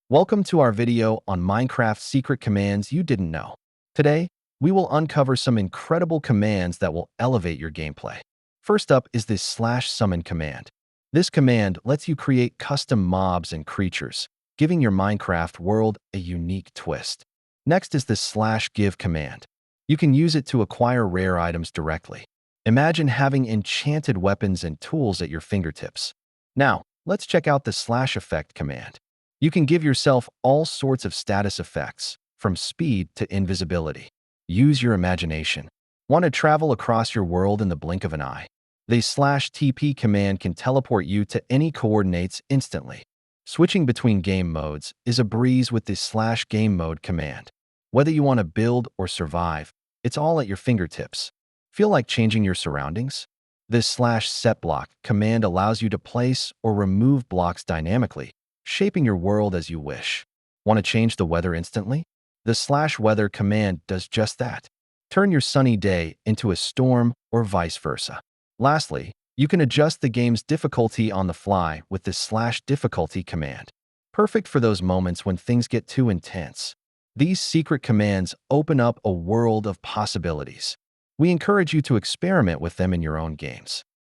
Welcome to our video on Minecraft secret commands you didn't know. Today, we will uncover some incredible commands that will elevate your gameplay. First up is this /summon command. This command lets you create custom mobs and creatures, giving your Minecraft world a unique twist. Next is this /give command. You can use it to acquire rare items directly. Imagine having enchanted weapons and tools at your fingertips. Now, let's check out the /effect command. You can give yourself all sorts of status effects, from speed to invisibility. Use your imagination. Want to travel across your world in the blink of an eye? The /TP command can teleport you to any coordinates instantly. Switching between game modes is a breeze with this /game mode command. Whether you want to build or survive, it's all at your fingertips. Feel like changing your surroundings? This /setBlock command allows you to place or remove blocks dynamically, shaping your world as you wish. Want to change the weather instantly? The /weather command does just that. Turn your sunny day into a storm or vice versa. Lastly, you can adjust the game's difficulty on the fly with this /difficulty command. Perfect for those moments when things get too intense. These secret commands open up a world of possibilities. We encourage you to experiment with them in your own games.